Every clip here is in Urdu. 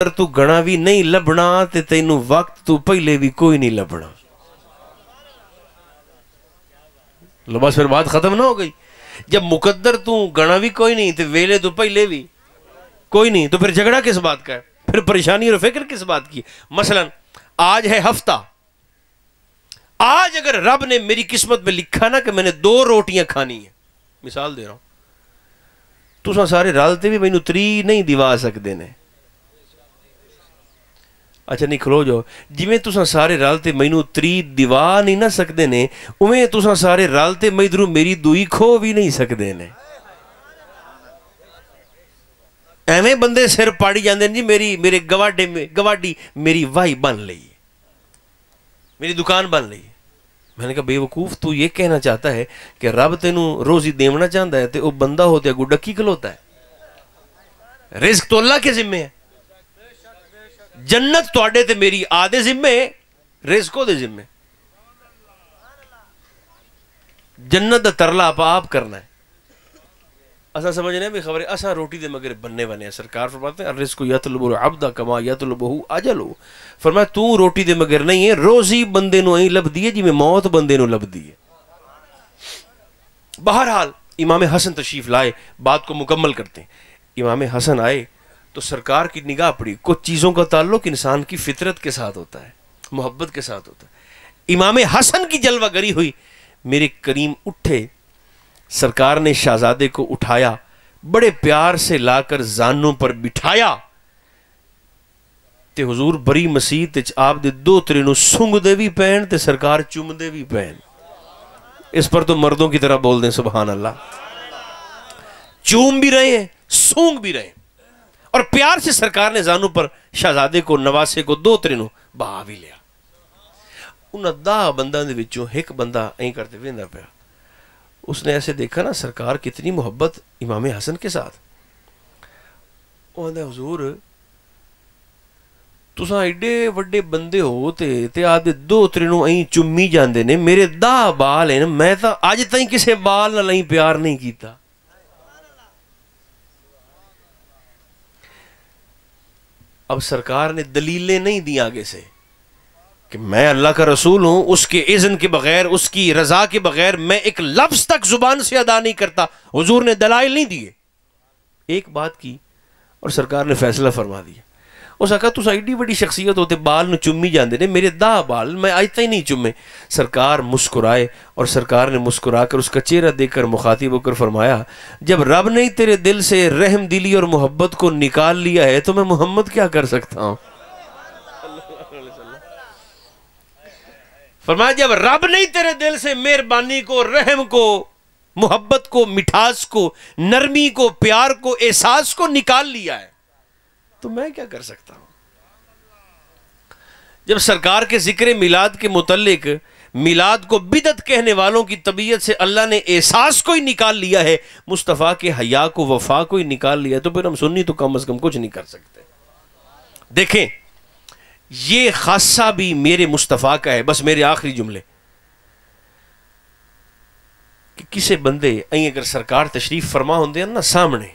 اگر تو گنا بھی نہیں لبنا تے تینوں وقت تو پہلے بھی کوئی نہیں لبنا. لو بس پھر بات ختم نہ ہو گئی. جب مقدر تو گنا بھی کوئی نہیں تے ویلے تو پہلے بھی کوئی نہیں تو پھر جھگڑا کس بات کا ہے؟ پھر پریشانی اور فکر کس بات کی؟ مثلا آج ہے ہفتہ. آج اگر رب نے میری قسمت میں لکھا نا کہ میں نے 2 روٹیاں کھانی ہیں، مثال دے رہا ہوں، تو سارے رالتے بھی مینوں 3 نہیں دیوا سکتے نے. اچھا نہیں کھلو جاؤ. جویں تساں سارے رالتے مینوں 3 دیوا نہیں نہ سکتے نے، اویں تساں سارے رالتے میدروں میری دوئی کھو بھی نہیں سکتے نے. ایویں بندے سر پاڑی جاندے جی میرے گواڈی میری وائی بن لئی، میری دکان بن لئی. میں نے کہا بے وقوف، تو یہ کہنا چاہتا ہے کہ رب تینوں روزی دیونا چاہتا ہے تے وہ بندہ ہوتا ہے گو ڈکی کھلوتا ہے. رزق تو اللہ کے ذمہ ہے. جنت تواڈے تے میری آدھے ذمہ ہے، رزق دے ذمہ. جنت دا ترلا آپ کرنا ہے. اسا سمجھنے ہیں بھی خبر ہے اسا روٹی دے مگر بننے بنے ہیں. سرکار فرماتے ہیں الرزق یطلب العبد کما یطلبہ اجلہ. فرمایا تو روٹی دے مگر نہیں ہے، روزی بندے نو این لبدی ہے جی میں موت بندے نو لبدی ہے. بہرحال امام حسن تشریف لائے، بات کو مکمل کرتے ہیں. امام حسن آئے تو سرکار کی نگاہ پڑی. کچھ چیزوں کا تعلق انسان کی فطرت کے ساتھ ہوتا ہے، محبت کے ساتھ ہوتا ہے. امام حسن کی جلوہ گری ہوئی. میرے کریم اٹھے، سرکار نے شہزادے کو اٹھایا، بڑے پیار سے لا کر زانوں پر بٹھایا تے حضور بری مسیح تے آپ دے 2 ترینوں سنگ دے بھی پہن تے سرکار چوم دے بھی پہن. اس پر تو مردوں کی طرح بول دیں سبحان اللہ. چوم بھی رہے ہیں، سونگ بھی رہے ہیں، اور پیار سے سرکار نے زانوں پر شہزادے کو، نواسے کو 2 ترینوں بہا بھی لیا. انہاں 10 بندہ دے وچوں ایک بندہ این کرتے ویندا پیا. اس نے ایسے دیکھا نا سرکار کتنی محبت امام حسن کے ساتھ. وہ کہتا حضور تساں ایڈے وڈے بندے ہو تے آدھے 2 ترینوں این چمی جاندے نے، میرے 10 بال ہیں، میں تا اج تائیں کسے بال نال این پیار نہیں کیتا. اب سرکار نے دلیلیں نہیں دی آگے سے کہ میں اللہ کا رسول ہوں، اس کے اذن کے بغیر، اس کی رضا کے بغیر میں ایک لفظ تک زبان سے ادا نہیں کرتا. حضور نے دلائل نہیں دیے، ایک بات کی اور سرکار نے فیصلہ فرما دیا. اس نے کہا تو ایڈی بڑی شخصیت ہوتے بال نو چمی جاندے نے، میرے 10 بال میں آج تک نہیں چومے. سرکار مسکرائے اور سرکار نے مسکرا کر اس کا چہرہ دیکھ کر مخاطب ہو کر فرمایا جب رب نے تیرے دل سے رحم دلی اور محبت کو نکال لیا ہے تو میں محمد کیا کر سکتا ہوں. فرمایا جب رب نہیں تیرے دل سے مہربانی کو، رحم کو، محبت کو، مٹھاس کو، نرمی کو، پیار کو، احساس کو نکال لیا ہے تو میں کیا کر سکتا ہوں. جب سرکار کے ذکر میلاد کے متعلق میلاد کو بدعت کہنے والوں کی طبیعت سے اللہ نے احساس کو ہی نکال لیا ہے، مصطفیٰ کے حیا کو، وفا کو ہی نکال لیا ہے، تو پھر ہم سنی تو کم از کم کچھ نہیں کر سکتے. دیکھیں یہ خاصہ بھی میرے مصطفیٰ کا ہے. بس میرے آخری جملے کہ کسے بندے این اگر سرکار تشریف فرما ہوندے ہیں نا سامنے،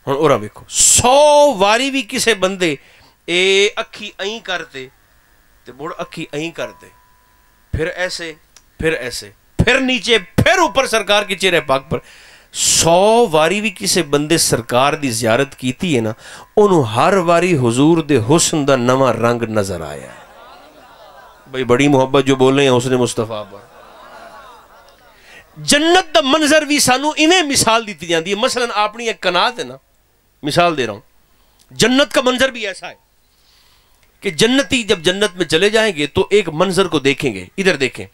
ہن اورا ویکھو 100 واری بھی کسے بندے اے اکھی این کرتے تے بڑ اکھی این کرتے، پھر ایسے، پھر ایسے، پھر نیچے، پھر اوپر سرکار کے چہرے پاک پر 100 واری بھی کسے بندے سرکار دی زیارت کیتی ہے نا، انہوں ہر واری حضور دے حسن دا نواں رنگ نظر آیا ہے. بھئی بڑی محبت جو بول رہے ہیں حسن مصطفیٰ پر. جنت دا منظر بھی سانو انہیں مثال دیتی جاندی ہے. مثلا اپنی ایک کنات ہے نا، مثال دے رہا ہوں، جنت کا منظر بھی ایسا ہے کہ جنتی جب جنت میں چلے جائیں گے تو ایک منظر کو دیکھیں گے. ادھر دیکھیں،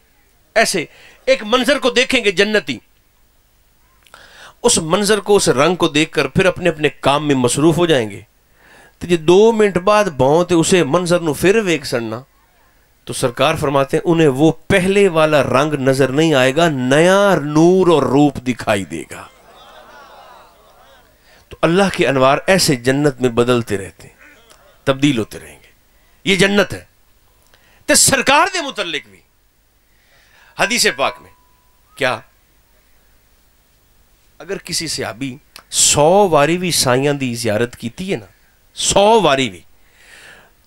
ایسے ایک منظر کو دیکھیں گے جنتی. اس منظر کو، اس رنگ کو دیکھ کر پھر اپنے اپنے کام میں مصروف ہو جائیں گے. تو جی 2 منٹ بعد بہت اسے منظر نو پھر ویک سننا تو سرکار فرماتے ہیں انہیں وہ پہلے والا رنگ نظر نہیں آئے گا، نیا نور اور روپ دکھائی دے گا. تو اللہ کے انوار ایسے جنت میں بدلتے رہتے ہیں، تبدیل ہوتے رہیں گے. یہ جنت ہے. تو سرکار دے متعلق بھی حدیث پاک میں کیا اگر کسی صحابی 100 واری بھی سائیاں دی زیارت کیتی ہے نا 100 ਵਾਰੀ ਵੀ।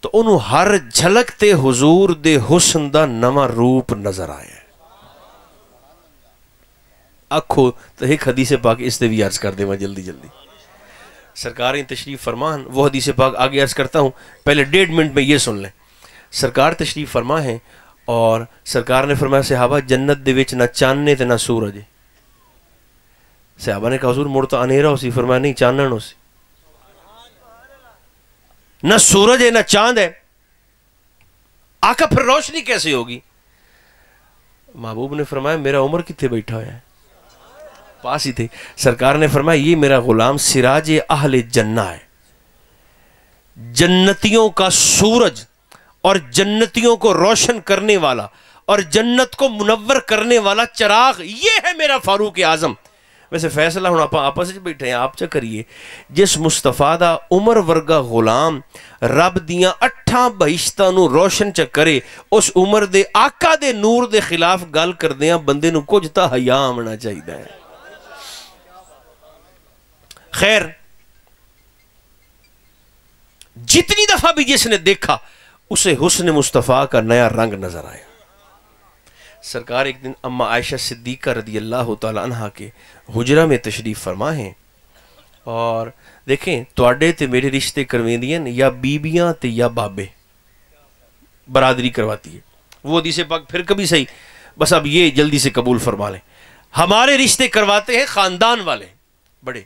تو انہوں ہر جھلکتے حضور دے حسن دا نواں روپ نظر آیا ہے۔ آکھو تو ایک حدیث پاک اس دے بھی عرض کر دے میں جلدی جلدی، سرکار تشریف فرمان وہ حدیث پاک آگے عرض کرتا ہوں، پہلے 1.5 منٹ میں یہ سن لیں۔ سرکار تشریف فرما ہے اور سرکار نے فرمایا صحابہ جنت دے وچ نہ چاندنے تے نہ سورج ہے۔ صحابہ نے کہا حضور مڑ تو انیرا ہو سی، فرمایا نہیں چانن ہو سی، نہ سورج ہے نہ چاند ہے۔ آقا پھر روشنی کیسے ہوگی؟ محبوب نے فرمایا میرا عمر کتنے بیٹھا ہوا ہے، پاس ہی تھے۔ سرکار نے فرمایا یہ میرا غلام سراج اہل جنہ ہے، جنتیوں کا سورج اور جنتیوں کو روشن کرنے والا اور جنت کو منور کرنے والا چراغ، یہ ہے میرا فاروق اعظم۔ ویسے فیصلہ ہوں آپ آپس میں بیٹھے ہیں، آپ چا کریے جس مصطفیٰ دا عمر ورگا غلام رب دیاں 8 بہشتاں نو روشن چا کرے، اس عمر دے آقا دے نور دے خلاف گل کر دیاں بندے نو کچھ تا حیا آمنا چاہیے ہے۔ خیر جتنی دفعہ بھی جس نے دیکھا اسے حسن مصطفیٰ کا نیا رنگ نظر آیا۔ سرکار ایک دن اما عائشہ صدیقہ رضی اللہ تعالیٰ عنہ کے حجرہ میں تشریف فرما ہیں، اور دیکھیں توڑے تے میرے رشتے کرویندیاں یا بیبیاں تے یا بابے، برادری کرواتی ہے۔ وہ حدیث پاک پھر کبھی صحیح، بس اب یہ جلدی سے قبول فرما لیں، ہمارے رشتے کرواتے ہیں خاندان والے بڑے۔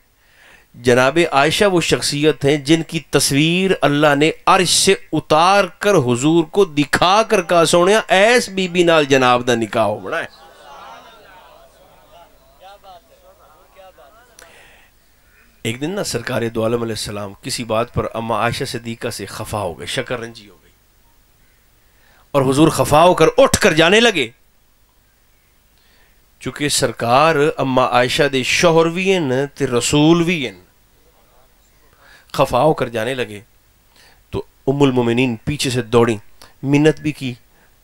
جناب عائشہ وہ شخصیت ہیں جن کی تصویر اللہ نے عرش سے اتار کر حضور کو دکھا کر کہا سونیا ایس بی بی نال جناب دا نکاح ہو بڑا ہے۔ ایک دن نا سرکار دو عالم علیہ السلام کسی بات پر اما عائشہ صدیقہ سے خفا ہو گئے، شکر رنجی ہو گئی، اور حضور خفا ہو کر اٹھ کر جانے لگے۔ چونکہ سرکار اما عائشہ دے شوہر بھی ہیں تے رسول بھی ہیں، خفا ہو کر جانے لگے تو ام المومنین پیچھے سے دوڑیں، منت بھی کی،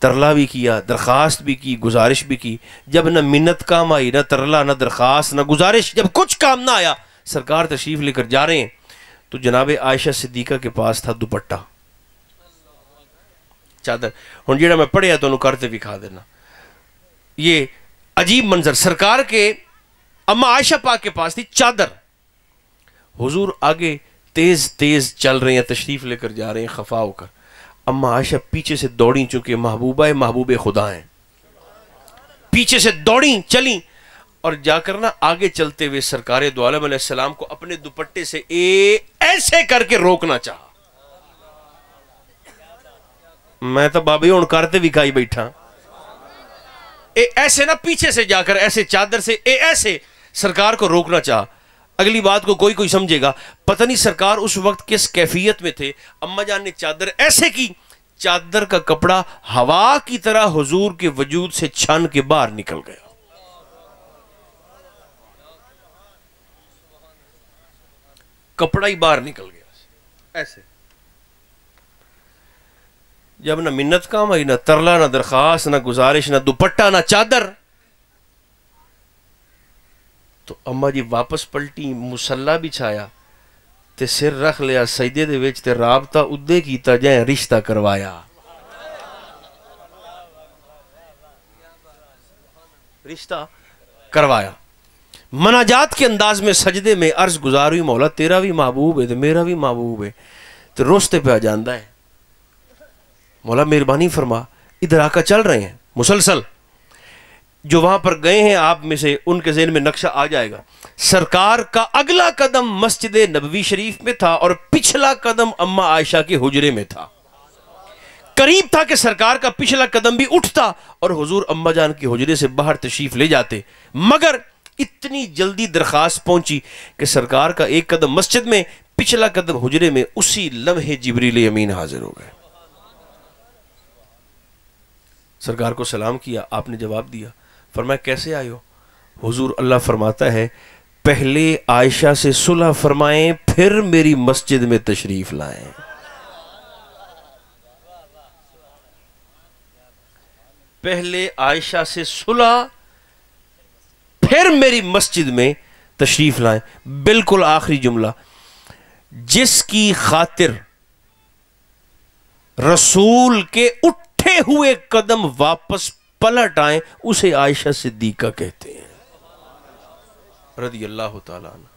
ترلا بھی کیا، درخواست بھی کی، گزارش بھی کی۔ جب نہ منت کام آئی، نہ ترلا، نہ درخواست، نہ گزارش، جب کچھ کام نہ آیا، سرکار تشریف لے کر جا رہے ہیں تو جناب عائشہ صدیقہ کے پاس تھا دوپٹہ، چادر۔ ہن جیڑا میں پڑھیا تو انہوں کرتے بھی کھا دینا، یہ عجیب منظر سرکار کے اما عائشہ پاک کے پاس تھی چادر، حضور آگے تیز تیز چل رہے ہیں، تشریف لے کر جا رہے ہیں خفا ہو کر، اما عائشہ پیچھے سے دوڑیں، چونکہ محبوبہ محبوب خدا ہیں، پیچھے سے دوڑیں چلیں، اور جا کر نا آگے چلتے ہوئے سرکار دو عالم علیہ السلام کو اپنے دوپٹے سے ایسے کر کے روکنا چاہا۔ میں تو بابی ہون کرتے بھی کھائی بیٹھا، ایسے نا پیچھے سے جا کر ایسے چادر سے ایسے سرکار کو روکنا چاہا۔ اگلی بات کو کوئی سمجھے گا، پتہ نہیں سرکار اس وقت کس کیفیت میں تھے، اما جان نے چادر ایسے کی، چادر کا کپڑا ہوا کی طرح حضور کے وجود سے چھن کے باہر نکل گیا۔ کپڑا ہی باہر نکل گیا ایسے۔ جب نہ منت کام آئی، نہ ترلا، نہ درخواست، نہ گزارش، نہ دوپٹہ، نہ چادر، تو اما جی واپس پلٹی، مسلح بچھایا تے سر رکھ لیا سجدے دے وچ تے رابطہ ادے کیتا جائیں رشتہ کروایا، رشتہ کروایا۔ مناجات کے انداز میں سجدے میں عرض گزار ہوئی مولا تیرا بھی محبوب ہے تے میرا بھی محبوب ہے، تے روستے پہ آ جاندہ ہے، مولا مہربانی فرما ادھر آقا چل رہے ہیں مسلسل، جو وہاں پر گئے ہیں آپ میں سے ان کے ذہن میں نقشہ آ جائے گا۔ سرکار کا اگلا قدم مسجد نبوی شریف میں تھا اور پچھلا قدم اما عائشہ کے حجرے میں تھا۔ قریب تھا کہ سرکار کا پچھلا قدم بھی اٹھتا اور حضور اما جان کی حجرے سے باہر تشریف لے جاتے، مگر اتنی جلدی درخواست پہنچی کہ سرکار کا ایک قدم مسجد میں، پچھلا قدم حجرے میں، اسی لمحے جبریل امین حاضر ہو گئے۔ سرکار کو سلام کیا، آپ نے جواب دیا، فرمایا کیسے آئے ہو؟ حضور اللہ فرماتا ہے پہلے عائشہ سے صلح فرمائیں پھر میری مسجد میں تشریف لائیں۔ پہلے عائشہ سے صلح پھر میری مسجد میں تشریف لائیں، بالکل آخری جملہ۔ جس کی خاطر رسول کے اٹھے ہوئے قدم واپس پلٹ آئیں اسے عائشہ صدیقہ کہتے ہیں رضی اللہ تعالیٰ عنہ۔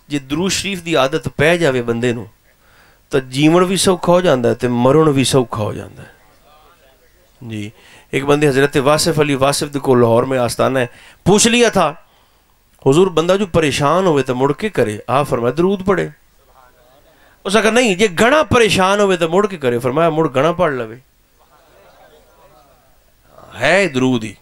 جی درود شریف دی عادت پہ جاوے بندے نو تو جیون بھی سوکھا ہو جاندہ ہے تے مرن بھی سوکھا ہو جاندہ ہے۔ جی ایک بندے حضرت واصف علی واصف کو لاہور میں آستانہ ہے، پوچھ لیا تھا حضور بندہ جو پریشان ہوئے تو مڑ کے کرے، آپ فرمایا درود پڑھے۔ اس نے کہا نہیں یہ گھنا پریشان ہوئے تو مڑ کے کرے، فرمایا مڑ گھنا پڑھ لوے۔ ہے درود ہی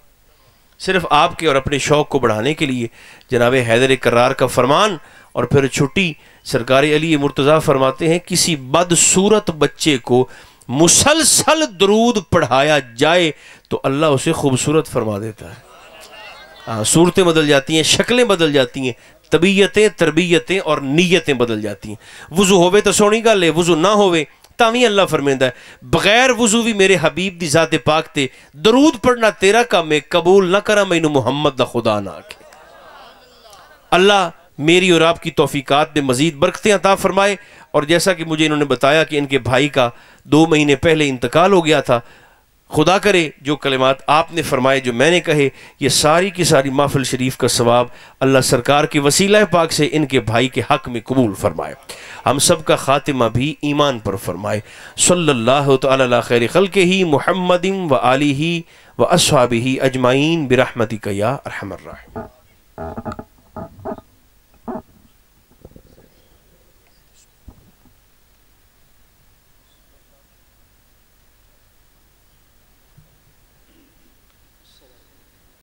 صرف آپ کے اور اپنے شوق کو بڑھانے کے لیے۔ جناب حیدر کرار کا فرمان اور پھر چھٹی سرکار علی مرتضیٰ فرماتے ہیں کسی بدصورت بچے کو مسلسل درود پڑھایا جائے تو اللہ اسے خوبصورت فرما دیتا ہے۔ صورتیں بدل جاتی ہیں، شکلیں بدل جاتی ہیں، طبیعتیں تربیتیں اور نیتیں بدل جاتی ہیں۔ وضو ہوئے تو سونی گل ہے، وضو نہ ہوئے تاویں اللہ فرمیندہ ہے بغیر وضو بھی میرے حبیب دی ذات پاک تے درود پڑھنا تیرا کام ہے، قبول نہ کرا مینو محمد دا خدا نہ آکے۔ اللہ میری اور آپ کی توفیقات میں مزید برکتیں عطا فرمائے۔ اور جیسا کہ مجھے انہوں نے بتایا کہ ان کے بھائی کا 2 مہینے پہلے انتقال ہو گیا تھا، خدا کرے جو کلمات آپ نے فرمائے جو میں نے کہے یہ ساری کی ساری محفل شریف کا ثواب اللہ سرکار کے وسیلہ پاک سے ان کے بھائی کے حق میں قبول فرمائے، ہم سب کا خاتمہ بھی ایمان پر فرمائے۔ صلی اللہ تعالی علی خیر خلقہ محمد و آلہ و اصحابہ اجمعین برحمتک یا ارحم الراحمین۔